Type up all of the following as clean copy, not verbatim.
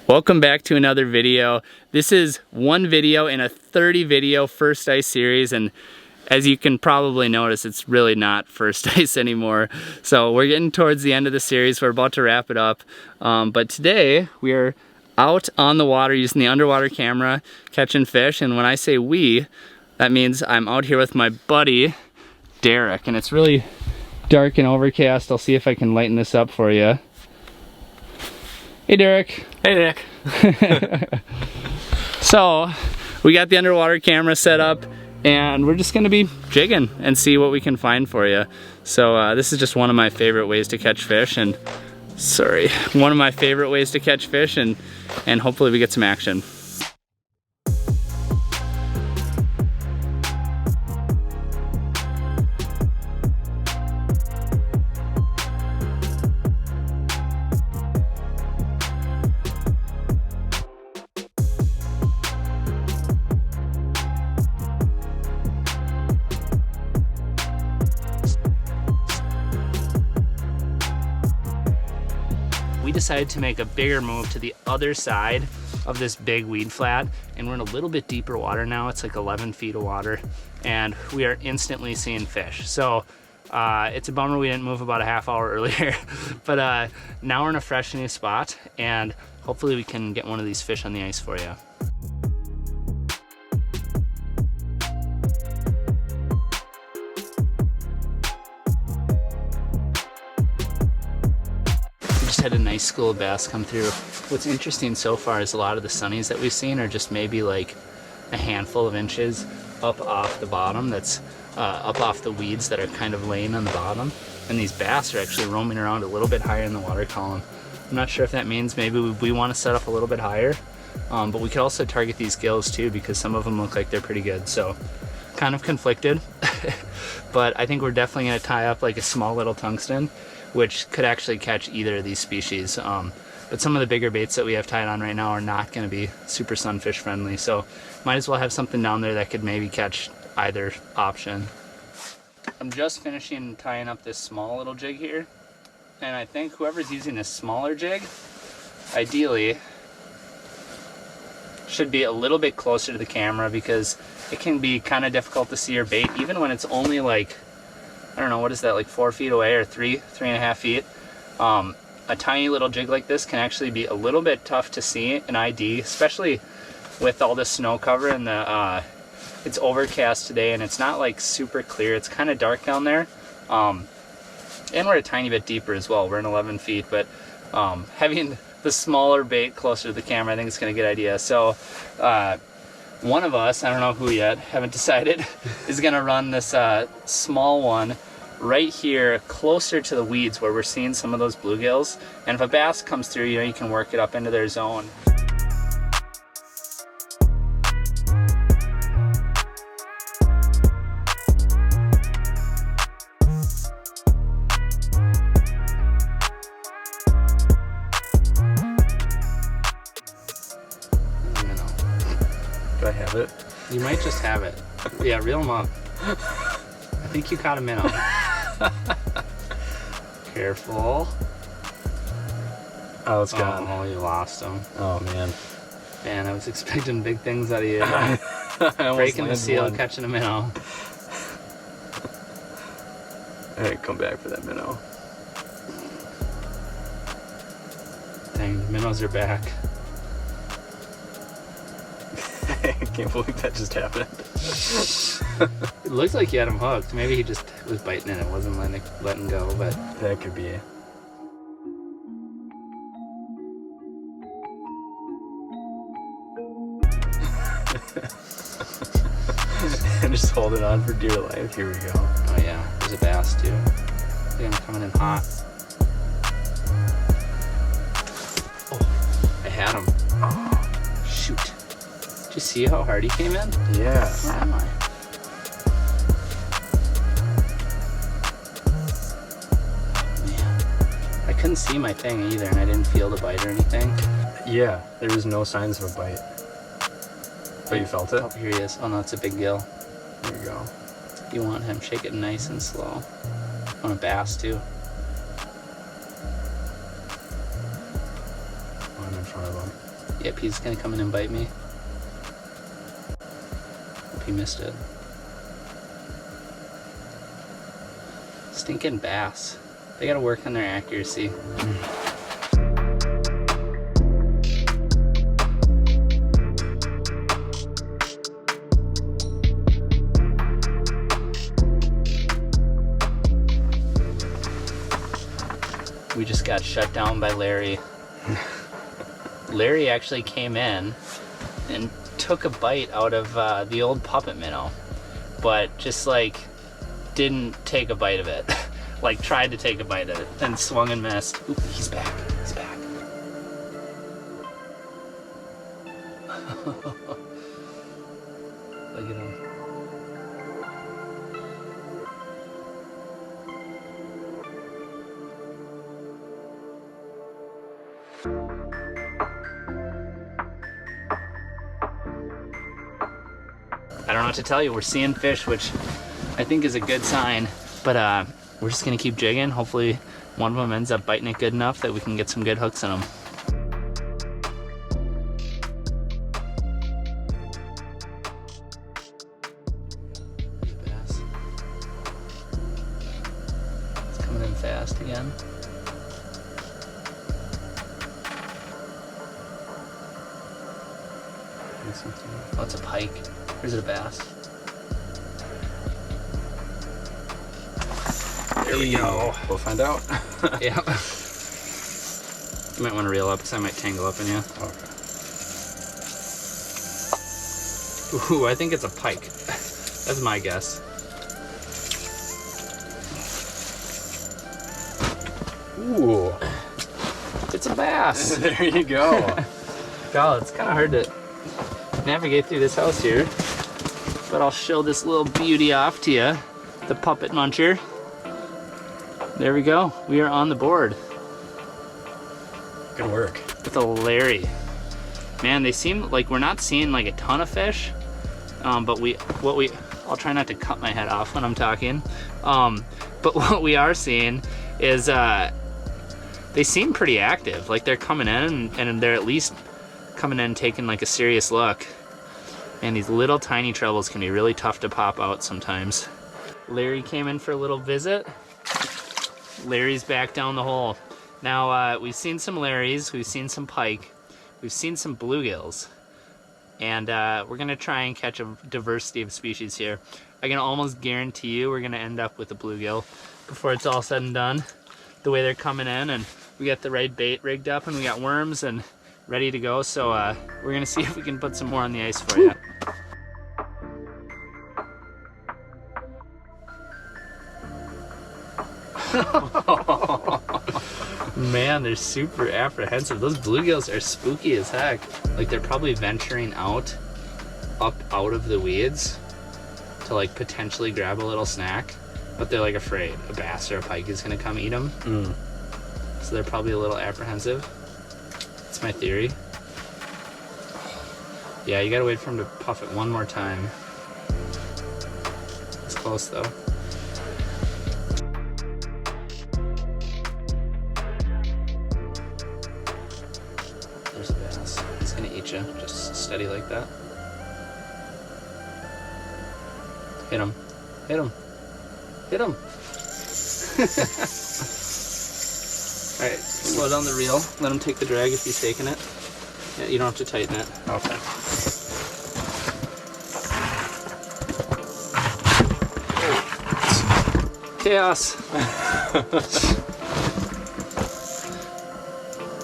Welcome back to another video. This is one video in a 30 video first ice series, and as you can probably notice, it's really not first ice anymore. So we're getting towards the end of the series. We're about to wrap it up. But today we are out on the water using the underwater camera catching fish, and when I say we, that means I'm out here with my buddy Derek, and it's really dark and overcast. I'll see if I can lighten this up for you. Hey Derek. Hey Nick. So we got the underwater camera set up and we're just gonna be jigging and see what we can find for you. So this is just one of my favorite ways to catch fish, and one of my favorite ways to catch fish, and hopefully we get some action. We decided to make a bigger move to the other side of this big weed flat, and we're in a little bit deeper water now. It's like 11 feet of water, and we are instantly seeing fish. So it's a bummer we didn't move about a half hour earlier, but now we're in a fresh new spot, and hopefully we can get one of these fish on the ice for you. Had a nice school of bass come through. What's interesting so far is a lot of the sunnies that we've seen are just maybe like a handful of inches up off the bottom, that's up off the weeds that are kind of laying on the bottom, and these bass are actually roaming around a little bit higher in the water column. I'm not sure if that means maybe we want to set up a little bit higher, but we could also target these gills too, because some of them look like they're pretty good. So kind of conflicted, but I think we're definitely going to tie up like a small little tungsten, which could actually catch either of these species. But some of the bigger baits that we have tied on right now are not going to be super sunfish friendly, so might as well have something down there that could maybe catch either option. I'm just finishing tying up this small little jig here, and I think whoever's using this smaller jig, ideally, should be a little bit closer to the camera, because it can be kind of difficult to see your bait, even when it's only like, I don't know, what is that, like 4 feet away, or three and a half feet. A tiny little jig like this can actually be a little bit tough to see in ID, especially with all the snow cover, and it's overcast today, and it's not like super clear. It's kind of dark down there. And we're a tiny bit deeper as well. We're in 11 feet, but having the smaller bait closer to the camera, I think it's gonna be a good idea. So one of us, I don't know who yet, haven't decided, is gonna run this small one right here closer to the weeds where we're seeing some of those bluegills. And if a bass comes through, you know, you can work it up into their zone. Do I have it? You might just have it. Yeah, reel them up. I think you caught a minnow. Careful. Oh, it's gone. Oh, you lost him. Oh man. Man, I was expecting big things out of you. Breaking the seal, catching a minnow. Alright, come back for that minnow. Dang, the minnows are back. I can't believe that just happened. It looks like you had him hooked. Maybe he just was biting and it wasn't letting go, but that could be it. And just hold it on for dear life. Here we go. Oh yeah, there's a bass too. I think I'm coming in hot. Oh, I had him. Oh, shoot. Did you see how hard he came in? Yeah. Where am I? Man. I couldn't see my thing either, and I didn't feel the bite or anything. Yeah, there was no signs of a bite. But you felt it? Oh, here he is. Oh no, it's a big gill. There you go. You want him, shake it nice and slow. On a bass too. One in front of him. Yep, he's gonna come in and bite me. Hope he missed it. Stinking bass. They gotta work on their accuracy. We just got shut down by Larry. Larry actually came in and took a bite out of the old puppet minnow, but just like didn't take a bite of it. Like tried to take a bite of it and swung and missed. Oop, he's back. He's back. Look at him. I don't know what to tell you. We're seeing fish, which I think is a good sign, but we're just gonna keep jigging. Hopefully one of them ends up biting it good enough that we can get some good hooks in them. There's a bass. It's coming in fast again. Oh, it's a pike. Or is it a bass? There we go. We'll find out. Yeah. You might want to reel up because I might tangle up in you. Okay. Ooh, I think it's a pike. That's my guess. Ooh. It's a bass. There you go. God, it's kind of hard to navigate through this house here, but I'll show this little beauty off to you, the puppet muncher. There we go. We are on the board Good work. with a Larry. Man, they seem like we're not seeing like a ton of fish, but I'll try not to cut my head off when I'm talking. But what we are seeing is they seem pretty active. Like they're coming in and they're at least coming in taking like a serious look. And these little tiny trebles can be really tough to pop out sometimes. Larry came in for a little visit. Larry's back down the hole. Now we've seen some Larrys, we've seen some pike, we've seen some bluegills, and we're gonna try and catch a diversity of species here. I can almost guarantee you we're gonna end up with a bluegill before it's all said and done. The way they're coming in, and we got the right bait rigged up, and we got worms and ready to go. So we're gonna see if we can put some more on the ice for you. Man, they're super apprehensive. Those bluegills are spooky as heck. Like they're probably venturing out of the weeds to like potentially grab a little snack, but they're like afraid a bass or a pike is gonna come eat them. So they're probably a little apprehensive. That's my theory. Yeah, you gotta wait for him to puff it one more time. It's close though. There's a bass. He's gonna eat you. Just steady like that. Hit him. Hit him. Hit him. Alright, slow down the reel. Let him take the drag if he's taking it. Yeah, you don't have to tighten it. Okay. Chaos!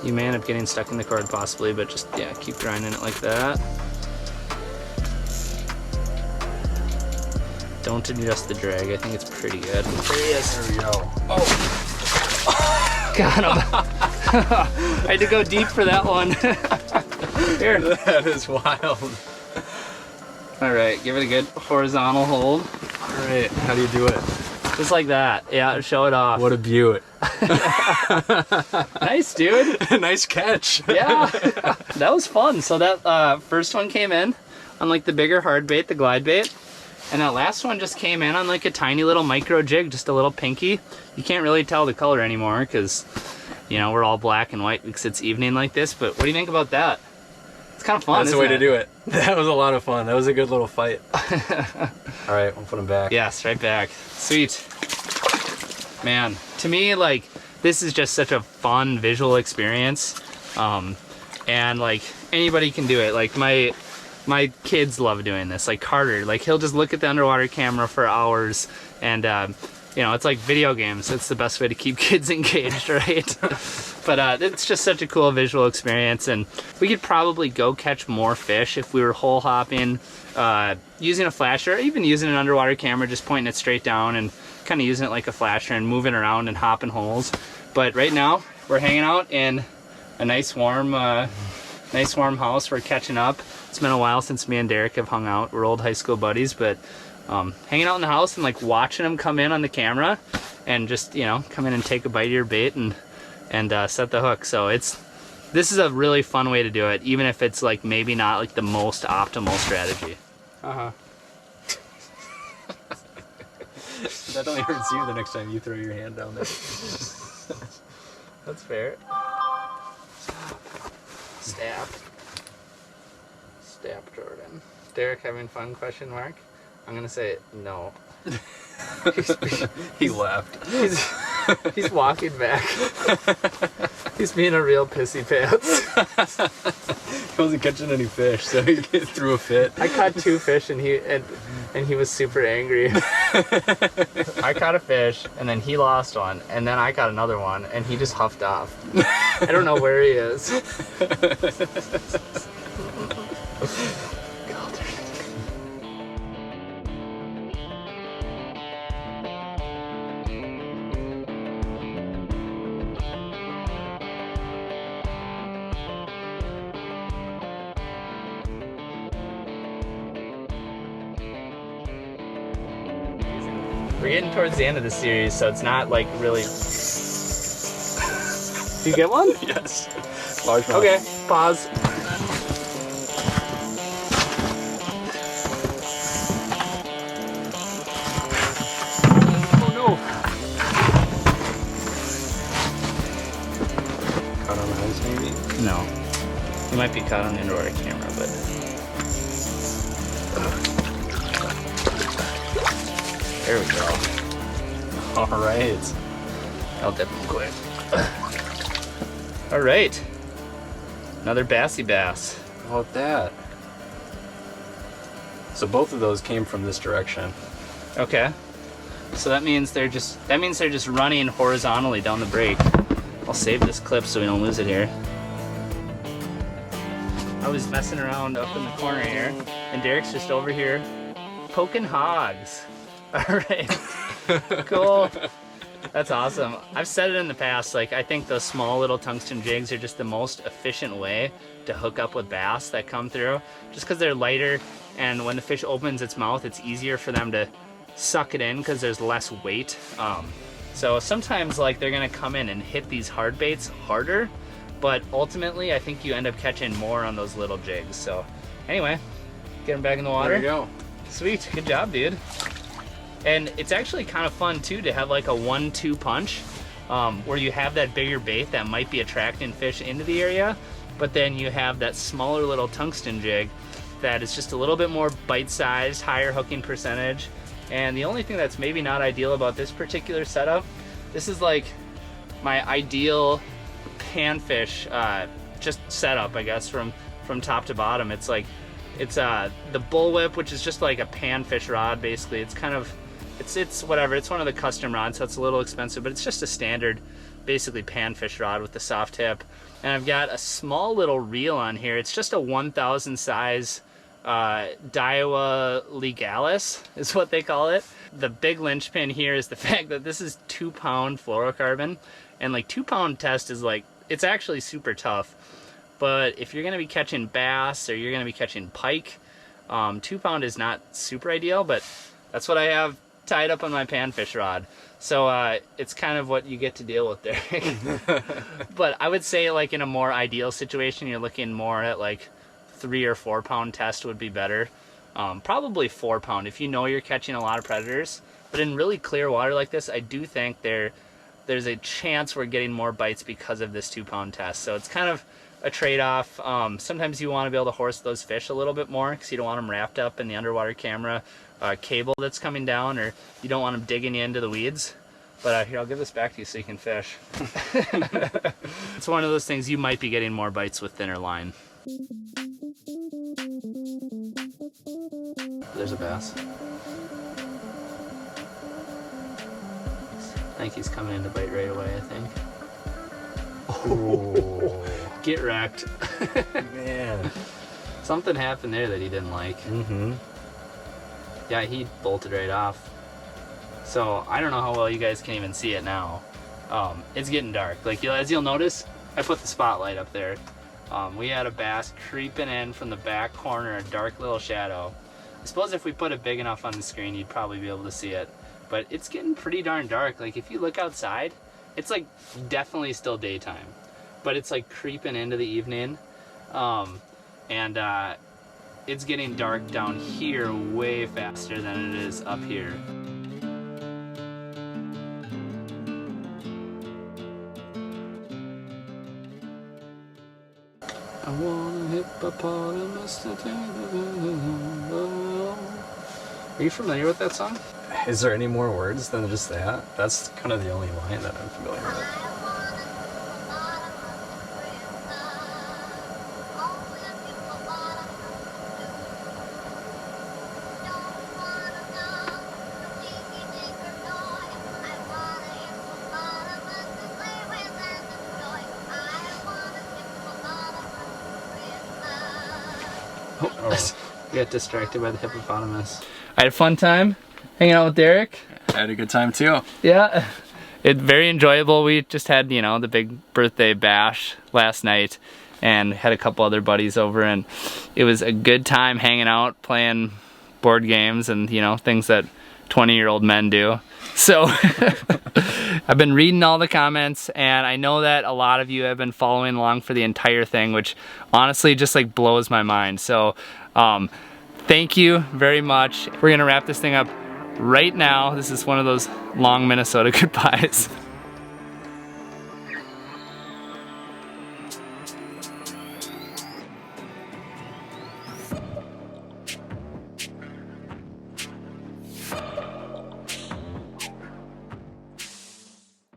You may end up getting stuck in the cord possibly, but just, yeah, keep grinding it like that. Don't adjust the drag. I think it's pretty good. There he is. There we go. Oh! Got him. I had to go deep for that one. Here. That is wild. All right, give it a good horizontal hold. All right, how do you do it? Just like that. Yeah, show it off. What a beaut. Nice, dude. Nice catch. Yeah, that was fun. So that first one came in on like the bigger hard bait, the glide bait. And that last one just came in on like a tiny little micro jig, just a little pinky. You can't really tell the color anymore because, you know, we're all black and white because it's evening like this. But what do you think about that? kind of fun. That's the way to do it. That was a lot of fun. That was a good little fight. All right, we'll put them back. Yes, right back. Sweet. Man, to me, like, this is just such a fun visual experience. And like anybody can do it. Like my kids love doing this. Like Carter, like he'll just look at the underwater camera for hours, and you know, it's like video games. It's the best way to keep kids engaged, right? But it's just such a cool visual experience, and we could probably go catch more fish if we were hole hopping, using a flasher, or even using an underwater camera, just pointing it straight down and kind of using it like a flasher and moving around and hopping holes. But right now we're hanging out in a nice warm house. We're catching up. It's been a while since me and Derek have hung out. We're old high school buddies, but hanging out in the house and like watching them come in on the camera and just, you know, come in and take a bite of your bait and set the hook. So this is a really fun way to do it, even if it's like maybe not like the most optimal strategy. That only hurts you the next time you throw your hand down there. That's fair. Stab Jordan. Derek having fun, question mark? I'm gonna say no. He laughed. He's walking back. He's being a real pissy pants. He wasn't catching any fish, so he threw a fit. I caught 2 fish and he was super angry. I caught a fish and then he lost one, and then I caught another one and he just huffed off. I don't know where he is. We're getting towards the end of the series, so it's not like really... Do you get one? Yes. Largemouth. Okay, pause. Oh no! Caught on the ice maybe? No. You might be caught on the underwater camera, but... There we go. All right. I'll dip them quick. All right. Another bassy bass. How about that? So both of those came from this direction. Okay. So that means they're just running horizontally down the break. I'll save this clip so we don't lose it here. I was messing around up in the corner here, and Derek's just over here poking hogs. All right. Cool. That's awesome. I've said it in the past, like I think those small little tungsten jigs are just the most efficient way to hook up with bass that come through, just because they're lighter, and when the fish opens its mouth, it's easier for them to suck it in because there's less weight. So sometimes like they're gonna come in and hit these hard baits harder, but ultimately I think you end up catching more on those little jigs. So anyway, get them back in the water. There you go. Sweet, good job, dude. And it's actually kind of fun too to have like a 1-2 punch, where you have that bigger bait that might be attracting fish into the area, but then you have that smaller little tungsten jig that is just a little bit more bite-sized, higher hooking percentage. And the only thing that's maybe not ideal about this particular setup, this is like my ideal panfish just setup, I guess, from top to bottom. It's like, it's the bullwhip, which is just like a panfish rod basically. It's kind of, it's whatever, it's one of the custom rods, so it's a little expensive, but it's just a standard basically panfish rod with the soft tip. And I've got a small little reel on here. It's just a 1,000 size Daiwa legalis is what they call it. The big linchpin here is the fact that this is 2-pound fluorocarbon, and like 2-pound test is like, it's actually super tough. But if you're gonna be catching bass or you're gonna be catching pike, 2-pound is not super ideal, but that's what I have tied up on my panfish rod. So it's kind of what you get to deal with there. But I would say like in a more ideal situation, you're looking more at like 3 or 4 pound test would be better. Probably 4 pound if you know you're catching a lot of predators. But in really clear water like this, I do think there's a chance we're getting more bites because of this 2 pound test. So it's kind of a trade-off. Sometimes you want to be able to horse those fish a little bit more because you don't want them wrapped up in the underwater camera cable that's coming down, or you don't want them digging you into the weeds. But here, I'll give this back to you so you can fish. It's one of those things you might be getting more bites with thinner line. There's a bass. I think he's coming in to bite right away, I think. Oh, Get wrecked. man. Something happened there that he didn't like. Mm-hmm. Yeah, he bolted right off. So I don't know how well you guys can even see it now. It's getting dark. Like, as you'll notice, I put the spotlight up there. We had a bass creeping in from the back corner, a dark little shadow. I suppose if we put it big enough on the screen, you'd probably be able to see it. But it's getting pretty darn dark. Like, if you look outside, it's like definitely still daytime, but it's like creeping into the evening. It's getting dark down here way faster than it is up here. I want a hippopotamus to take Are you familiar with that song? Is there any more words than just that? That's kind of the only line that I'm familiar with. Oh. Get distracted by the hippopotamus. I had a fun time hanging out with Derek. I had a good time too. Yeah, it's very enjoyable. We just had, you know, the big birthday bash last night and had a couple other buddies over, and it was a good time hanging out, playing board games and, you know, things that 20-year-old men do. So I've been reading all the comments, and I know that a lot of you have been following along for the entire thing, which honestly just like blows my mind. So thank you very much. We're gonna wrap this thing up right now. This is one of those long Minnesota goodbyes.